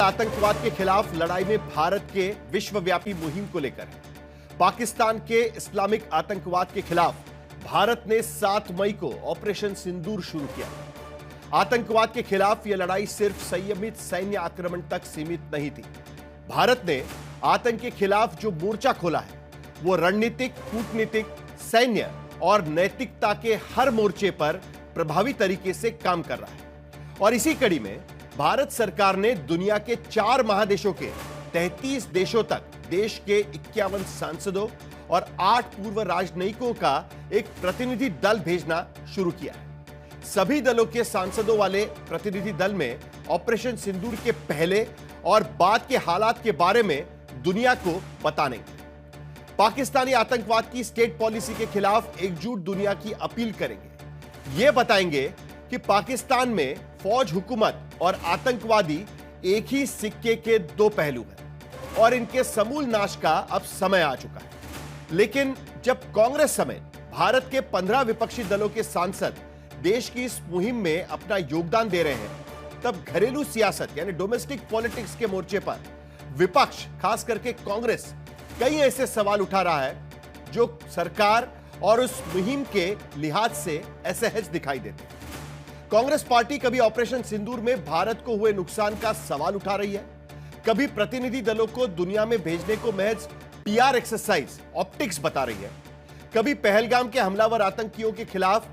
आतंकवाद के खिलाफ लड़ाई में भारत के विश्वव्यापी मुहिम को लेकर है। पाकिस्तान के इस्लामिक आतंकवाद के खिलाफ भारत ने 7 मई को ऑपरेशन सिंदूर शुरू किया। आतंकवाद के खिलाफ यह लड़ाई सिर्फ संयमित सैन्य आक्रमण तक सीमित नहीं थी। भारत ने आतंक के खिलाफ जो मोर्चा खोला है वो रणनीतिक, कूटनीतिक, सैन्य और नैतिकता के हर मोर्चे पर प्रभावी तरीके से काम कर रहा है। और इसी कड़ी में भारत सरकार ने दुनिया के 4 महादेशों के 33 देशों तक देश के 51 सांसदों और 8 पूर्व राजनयिकों का एक प्रतिनिधि दल भेजना शुरू किया है। सभी दलों के सांसदों वाले प्रतिनिधि दल में ऑपरेशन सिंदूर के पहले और बाद के हालात के बारे में दुनिया को बताएंगे। पाकिस्तानी आतंकवाद की स्टेट पॉलिसी के खिलाफ एकजुट दुनिया की अपील करेंगे। यह बताएंगे कि पाकिस्तान में फौज, हुकूमत और आतंकवादी एक ही सिक्के के 2 पहलू हैं और इनके समूल नाश का अब समय आ चुका है। लेकिन जब कांग्रेस समेत भारत के 15 विपक्षी दलों के सांसद देश की इस मुहिम में अपना योगदान दे रहे हैं, तब घरेलू सियासत यानी डोमेस्टिक पॉलिटिक्स के मोर्चे पर विपक्ष, खास करके कांग्रेस, कई ऐसे सवाल उठा रहा है जो सरकार और उस मुहिम के लिहाज से असहज दिखाई देते हैं। कांग्रेस पार्टी कभी ऑपरेशन सिंदूर में भारत को हुए नुकसान का सवाल उठा रही है, कभी प्रतिनिधि दलों को दुनिया में भेजने को महज पीआर एक्सरसाइज, ऑप्टिक्स बता रही है, कभी पहलगाम के हमलावर आतंकियों के खिलाफ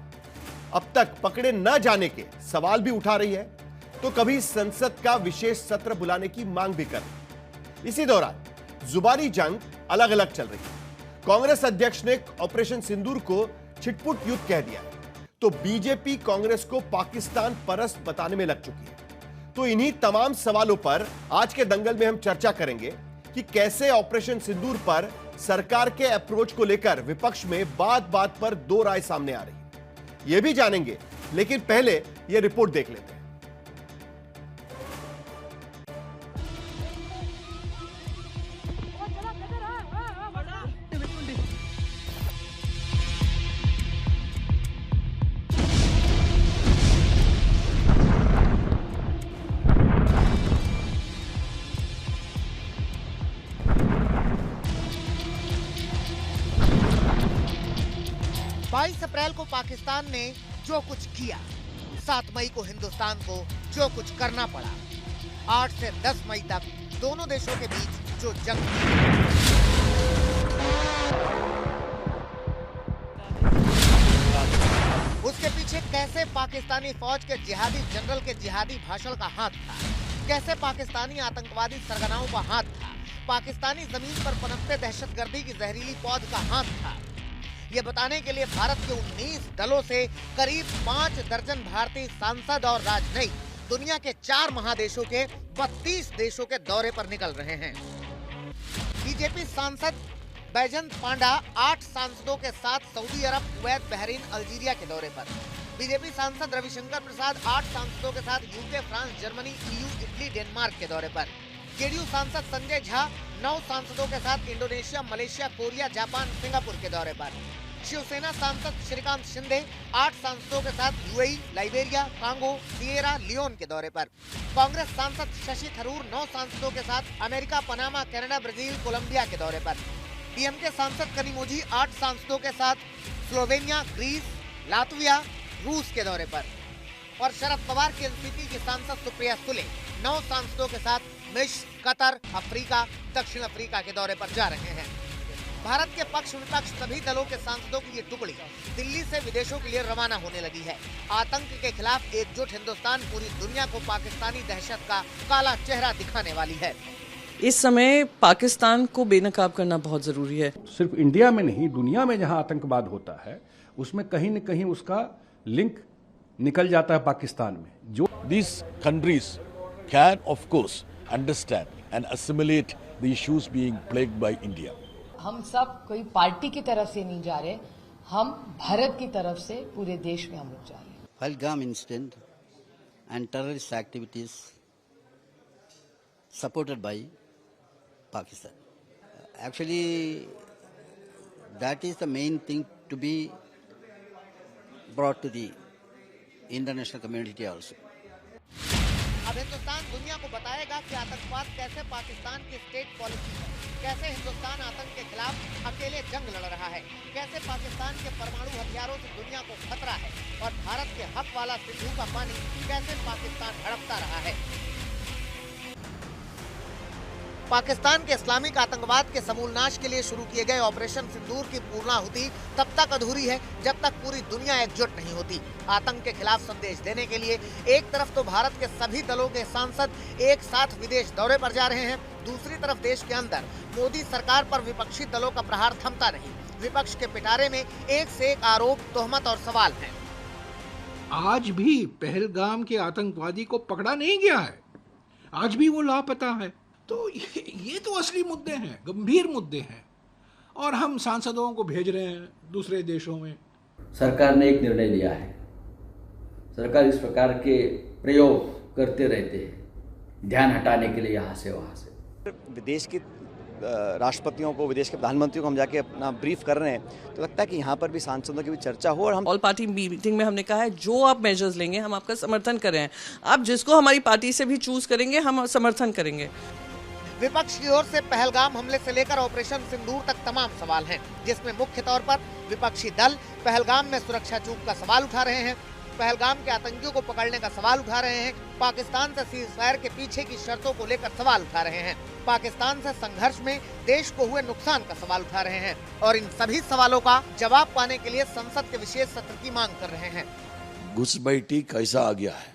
अब तक पकड़े न जाने के सवाल भी उठा रही है, तो कभी संसद का विशेष सत्र बुलाने की मांग भी कर रही है। इसी दौरान जुबानी जंग अलग अलग चल रही है। कांग्रेस अध्यक्ष ने ऑपरेशन सिंदूर को छिटपुट युद्ध कह दिया है, तो बीजेपी कांग्रेस को पाकिस्तान परस्त बताने में लग चुकी है। तो इन्हीं तमाम सवालों पर आज के दंगल में हम चर्चा करेंगे कि कैसे ऑपरेशन सिंदूर पर सरकार के अप्रोच को लेकर विपक्ष में बात बात पर 2 राय सामने आ रही है। यह भी जानेंगे, लेकिन पहले यह रिपोर्ट देख लेते हैं। अप्रैल को पाकिस्तान ने जो कुछ किया, 7 मई को हिंदुस्तान को जो कुछ करना पड़ा, 8 से 10 मई तक दोनों देशों के बीच जो जंग, उसके पीछे कैसे पाकिस्तानी फौज के जिहादी जनरल के जिहादी भाषण का हाथ था, कैसे पाकिस्तानी आतंकवादी सरगनाओं का हाथ था, पाकिस्तानी जमीन पर पनपते दहशतगर्दी की जहरीली पौध का हाथ था। ये बताने के लिए भारत के 19 दलों से करीब 5 दर्जन भारतीय सांसद और राजनयिक दुनिया के 4 महादेशों के 32 देशों के दौरे पर निकल रहे हैं। बीजेपी सांसद बैजंत पांडा 8 सांसदों के साथ सऊदी अरब, कुवैत, बहरीन, अल्जीरिया के दौरे पर। बीजेपी सांसद रविशंकर प्रसाद 8 सांसदों के साथ UK, France, Germany, EU, Italy, Denmark के दौरे पर। जेडीयू सांसद संजय झा 9 सांसदों के साथ Indonesia, Malaysia, Korea, Japan, Singapore के दौरे पर। शिवसेना सांसद श्रीकांत शिंदे 8 सांसदों के साथ UAE, Liberia, Congo, Sierra Leone के दौरे पर। कांग्रेस सांसद शशि थरूर 9 सांसदों के साथ America, Panama, Canada, Brazil, Colombia के दौरे पर। डीएमके सांसद कनिमोझी 8 सांसदों के साथ स्लोवेनिया, ग्रीस, लातविया, रूस के दौरे पर। और शरद पवार की एनसीपी की सांसद सुप्रिया सुले 9 सांसदों के साथ मिस्र, कतर, अफ्रीका, दक्षिण अफ्रीका के दौरे पर जा रहे हैं। भारत के पक्ष विपक्ष सभी दलों के सांसदों की ये टुकड़ी दिल्ली से विदेशों के लिए रवाना होने लगी है। आतंक के खिलाफ एकजुट हिंदुस्तान पूरी दुनिया को पाकिस्तानी दहशत का काला चेहरा दिखाने वाली है। इस समय पाकिस्तान को बेनकाब करना बहुत जरूरी है। सिर्फ इंडिया में नहीं, दुनिया में जहां आतंकवाद होता है उसमें कहीं न कहीं उसका लिंक निकल जाता है पाकिस्तान में। जो these countries can of course understand and assimilate the issues being plagued by India. हम सब कोई पार्टी की तरफ से नहीं जा रहे, हम भारत की तरफ से पूरे देश में हम लोग जा रहे हैं। Pahalgam incident and terrorist activities supported by Pakistan. Actually that is the main thing to be brought to the international community also. अब हिंदुस्तान दुनिया को बताएगा कि आतंकवाद कैसे पाकिस्तान की स्टेट पॉलिसी है, कैसे हिंदुस्तान आतंक के खिलाफ अकेले जंग लड़ रहा है, कैसे पाकिस्तान के परमाणु हथियारों से दुनिया को खतरा है और भारत के हक वाला सिंधु का पानी कैसे पाकिस्तान हड़पता रहा है। पाकिस्तान के इस्लामिक आतंकवाद के समूल नाश के लिए शुरू किए गए ऑपरेशन सिंदूर की पूर्णाहुति तब तक अधूरी है जब तक पूरी दुनिया एकजुट नहीं होती। आतंक के खिलाफ संदेश देने के लिए एक तरफ तो भारत के सभी दलों के सांसद एक साथ विदेश दौरे पर जा रहे हैं, दूसरी तरफ देश के अंदर मोदी सरकार पर विपक्षी दलों का प्रहार थमता नहीं। विपक्ष के पिटारे में एक से एक आरोप, तोहमत और सवाल हैं। आज भी पहलगाम के आतंकवादी को पकड़ा नहीं गया है, आज भी वो लापता है। तो ये तो असली मुद्दे हैं, गंभीर मुद्दे हैं, और हम सांसदों को भेज रहे हैं दूसरे देशों में। सरकार ने एक निर्णय लिया है, सरकार इस प्रकार के प्रयोग करते रहते हैं ध्यान हटाने के लिए यहाँ से वहाँ से। विदेश की राष्ट्रपतियों को, विदेश के प्रधानमंत्रियों को हम जाके अपना ब्रीफ कर रहे हैं, तो लगता है कि यहाँ पर भी सांसदों की भी चर्चा हो। और हम ऑल पार्टी मीटिंग में हमने कहा है जो आप मेजर्स लेंगे हम आपका समर्थन कर रहे हैं, आप जिसको हमारी पार्टी से भी चूज करेंगे हम समर्थन करेंगे। विपक्ष की ओर से पहलगाम हमले से लेकर ऑपरेशन सिंदूर तक तमाम सवाल हैं, जिसमें मुख्य तौर पर विपक्षी दल पहलगाम में सुरक्षा चूक का सवाल उठा रहे हैं, पहलगाम के आतंकियों को पकड़ने का सवाल उठा रहे हैं, पाकिस्तान से सीज़फायर के पीछे की शर्तों को लेकर सवाल उठा रहे हैं, पाकिस्तान से संघर्ष में देश को हुए नुकसान का सवाल उठा रहे हैं और इन सभी सवालों का जवाब पाने के लिए संसद के विशेष सत्र की मांग कर रहे हैं। घुसपैठी कैसा आ गया है,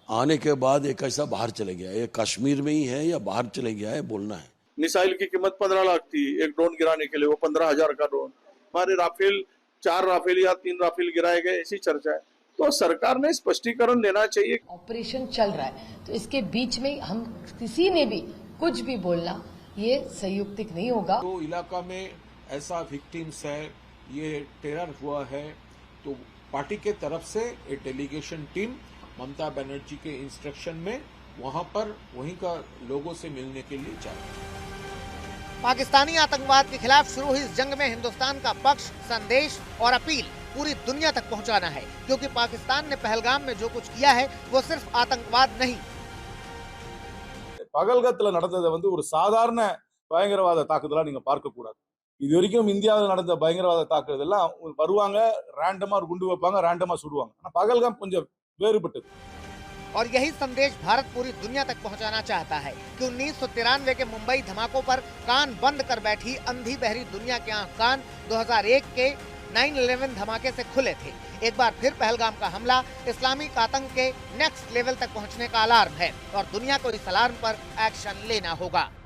आने के बाद ये कैसा बाहर चले गया, ये कश्मीर में ही है या बाहर चले गया है, बोलना है। मिसाइल की कीमत 15 लाख थी एक ड्रोन गिराने के लिए, वो 15,000 का ड्रोन। हमारे राफेल 4 राफेल या 3 राफेल गिराए गए, ऐसी चर्चा है। तो सरकार ने स्पष्टीकरण देना चाहिए। ऑपरेशन चल रहा है तो इसके बीच में हम किसी ने भी कुछ भी बोलना ये संयुक्तिक नहीं होगा। तो इलाका में ऐसा विक्टिम्स है, ये टेरर हुआ है, तो पार्टी के तरफ से एक डेलीगेशन टीम ममता बनर्जी के इंस्ट्रक्शन में वहां पर वहीं का लोगों से मिलने के लिए जाए। पाकिस्तानी आतंकवाद के खिलाफ शुरू हुई इस जंग में हिंदुस्तान का पक्ष, संदेश और अपील पूरी दुनिया तक पहुंचाना है, क्योंकि पाकिस्तान ने पहलगाम में जो कुछ किया है वो सिर्फ आतंकवाद नहीं। பகல்கத்தில் நடந்ததை ஒரு சாதாரண பயங்கரவாத தாக்குதலா நீங்க பார்க்க கூடாது. இது வரைக்கும் இந்தியாவில் நடந்த பயங்கரவாத தாக்குதல் எல்லாம் வருவாங்க, ரேண்டமா குண்டு வைப்பாங்க, ரேண்டமா சுடுவாங்க. ஆனா பகல்காம் கொஞ்சம் வேறுபட்டது। और यही संदेश भारत पूरी दुनिया तक पहुंचाना चाहता है कि 1993 के मुंबई धमाकों पर कान बंद कर बैठी अंधी बहरी दुनिया के आंख कान 2001 के 9/11 धमाके से खुले थे। एक बार फिर पहलगाम का हमला इस्लामिक आतंक के नेक्स्ट लेवल तक पहुंचने का अलार्म है और दुनिया को इस अलार्म पर एक्शन लेना होगा।